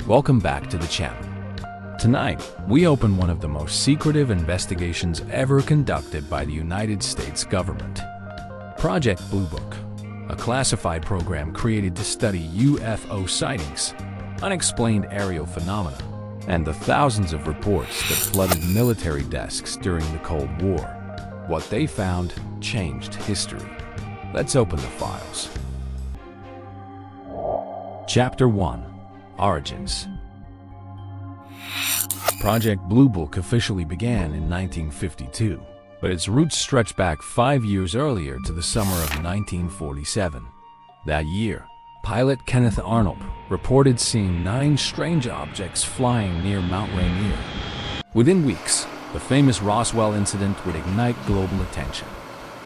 Welcome back to the channel. Tonight, we open one of the most secretive investigations ever conducted by the United States government. Project Blue Book, a classified program created to study UFO sightings, unexplained aerial phenomena, and the thousands of reports that flooded military desks during the Cold War. What they found changed history. Let's open the files. Chapter 1. Origins. Project Blue Book officially began in 1952, but its roots stretch back 5 years earlier to the summer of 1947. That year, pilot Kenneth Arnold reported seeing 9 strange objects flying near Mount Rainier. Within weeks, the famous Roswell incident would ignite global attention.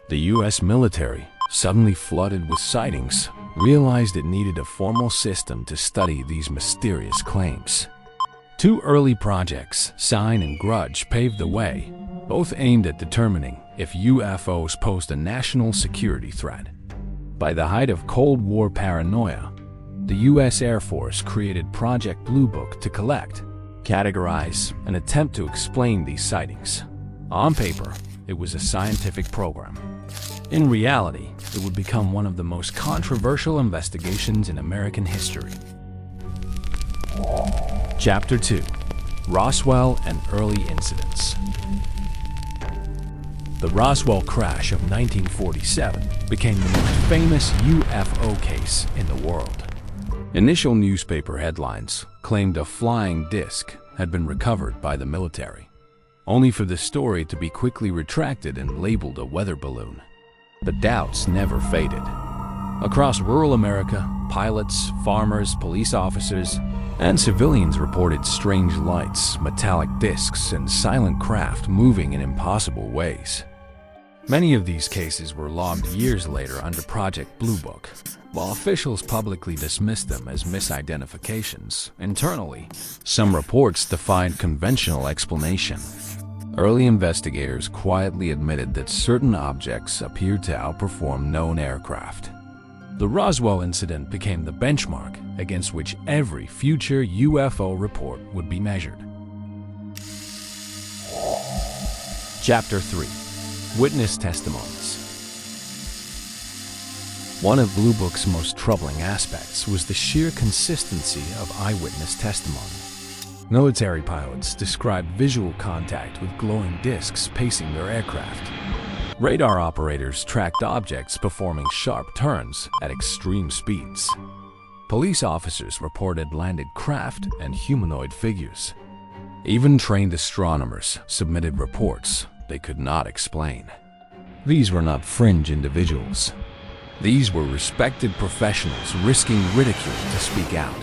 The U.S. military, suddenly flooded with sightings, realized it needed a formal system to study these mysterious claims. 2 early projects, Sign and Grudge, paved the way, both aimed at determining if UFOs posed a national security threat. By the height of Cold War paranoia, the U.S. Air Force created Project Blue Book to collect, categorize, and attempt to explain these sightings. On paper, it was a scientific program. In reality, it would become one of the most controversial investigations in American history. Chapter 2. Roswell and Early Incidents. The Roswell crash of 1947 became the most famous UFO case in the world. Initial newspaper headlines claimed a flying disc had been recovered by the military, only for the story to be quickly retracted and labeled a weather balloon. The doubts never faded. Across rural America, pilots, farmers, police officers, and civilians reported strange lights, metallic discs, and silent craft moving in impossible ways. Many of these cases were logged years later under Project Blue Book. While officials publicly dismissed them as misidentifications, internally, some reports defied conventional explanation. Early investigators quietly admitted that certain objects appeared to outperform known aircraft. The Roswell incident became the benchmark against which every future UFO report would be measured. Chapter 3. Witness Testimonies. One of Blue Book's most troubling aspects was the sheer consistency of eyewitness testimony. Military pilots described visual contact with glowing discs pacing their aircraft. Radar operators tracked objects performing sharp turns at extreme speeds. Police officers reported landed craft and humanoid figures. Even trained astronomers submitted reports they could not explain. These were not fringe individuals. These were respected professionals risking ridicule to speak out.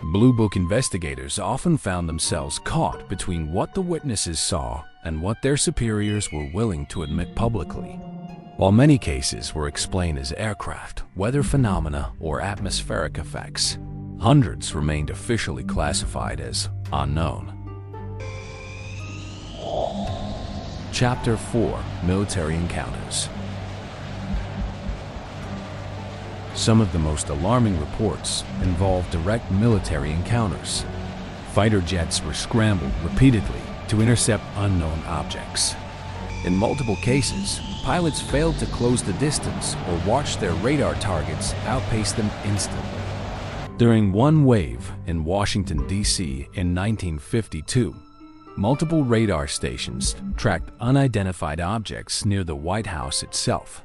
Blue Book investigators often found themselves caught between what the witnesses saw and what their superiors were willing to admit publicly. While many cases were explained as aircraft, weather phenomena, or atmospheric effects, hundreds remained officially classified as unknown. Chapter 4. Military Encounters. Some of the most alarming reports involved direct military encounters. Fighter jets were scrambled repeatedly to intercept unknown objects. In multiple cases, pilots failed to close the distance or watched their radar targets outpace them instantly. During one wave in Washington, D.C. in 1952, multiple radar stations tracked unidentified objects near the White House itself.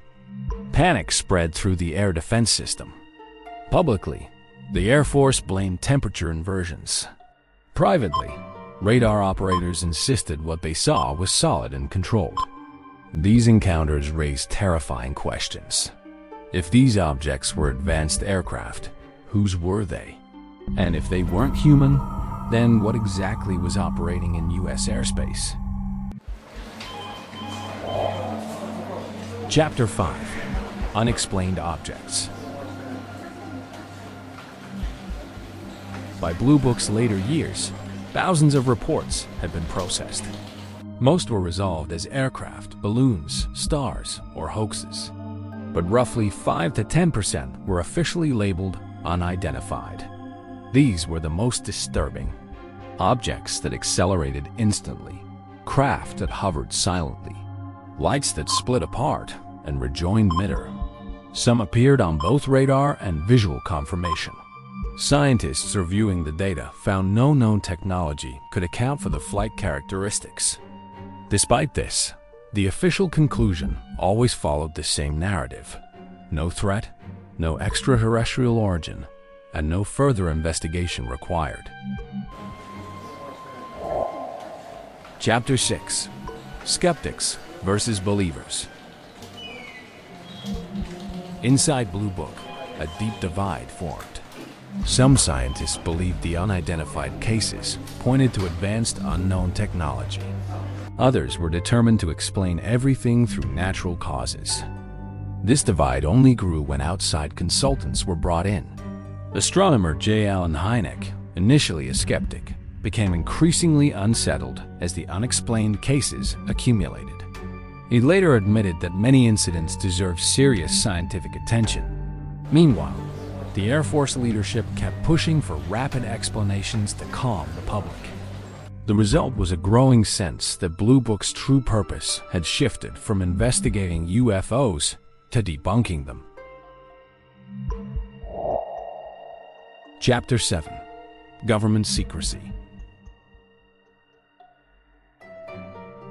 Panic spread through the air defense system. Publicly, the Air Force blamed temperature inversions. Privately, radar operators insisted what they saw was solid and controlled. These encounters raised terrifying questions. If these objects were advanced aircraft, whose were they? And if they weren't human, then what exactly was operating in U.S. airspace? Chapter 5. Unexplained Objects. By Blue Book's later years, thousands of reports had been processed. Most were resolved as aircraft, balloons, stars, or hoaxes. But roughly 5 to 10% were officially labeled unidentified. These were the most disturbing. Objects that accelerated instantly, craft that hovered silently, lights that split apart and rejoined mid-air. Some appeared on both radar and visual confirmation. Scientists reviewing the data found no known technology could account for the flight characteristics. Despite this, the official conclusion always followed the same narrative: no threat, no extraterrestrial origin, and no further investigation required. Chapter 6: Skeptics versus Believers. Inside Blue Book, a deep divide formed. Some scientists believed the unidentified cases pointed to advanced unknown technology. Others were determined to explain everything through natural causes. This divide only grew when outside consultants were brought in. Astronomer J. Allen Hynek, initially a skeptic, became increasingly unsettled as the unexplained cases accumulated. He later admitted that many incidents deserve serious scientific attention. Meanwhile, the Air Force leadership kept pushing for rapid explanations to calm the public. The result was a growing sense that Blue Book's true purpose had shifted from investigating UFOs to debunking them. Chapter 7: Government Secrecy.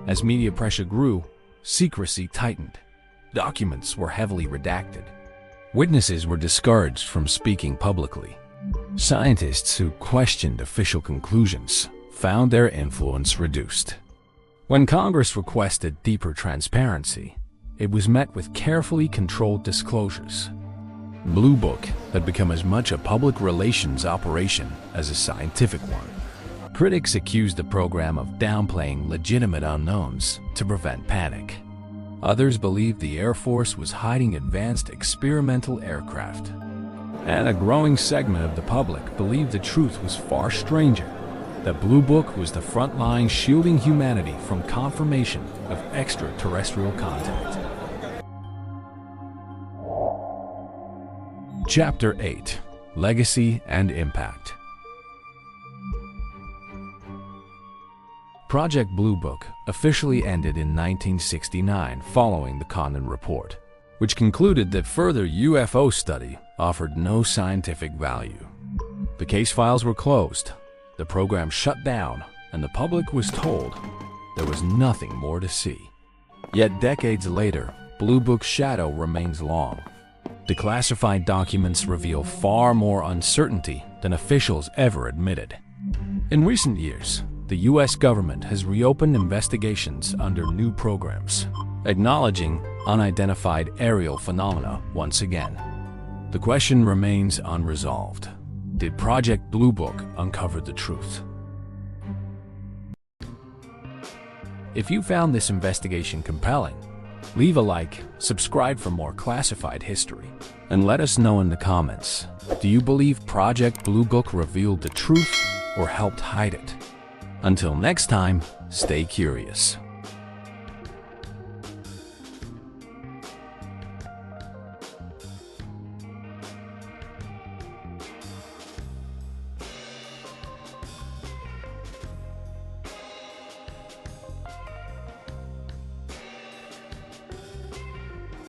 As media pressure grew, secrecy tightened. Documents were heavily redacted. Witnesses were discouraged from speaking publicly. Scientists who questioned official conclusions found their influence reduced. When Congress requested deeper transparency, it was met with carefully controlled disclosures. Blue Book had become as much a public relations operation as a scientific one. Critics accused the program of downplaying legitimate unknowns to prevent panic. Others believed the Air Force was hiding advanced experimental aircraft. And a growing segment of the public believed the truth was far stranger, that Blue Book was the front line shielding humanity from confirmation of extraterrestrial contact. Chapter 8: Legacy and Impact. Project Blue Book officially ended in 1969 following the Condon Report, which concluded that further UFO study offered no scientific value. The case files were closed, the program shut down, and the public was told there was nothing more to see. Yet decades later, Blue Book's shadow remains long. Declassified documents reveal far more uncertainty than officials ever admitted. In recent years, the U.S. government has reopened investigations under new programs, acknowledging unidentified aerial phenomena once again. The question remains unresolved. Did Project Blue Book uncover the truth? If you found this investigation compelling, leave a like, subscribe for more classified history, and let us know in the comments. Do you believe Project Blue Book revealed the truth or helped hide it? Until next time, stay curious.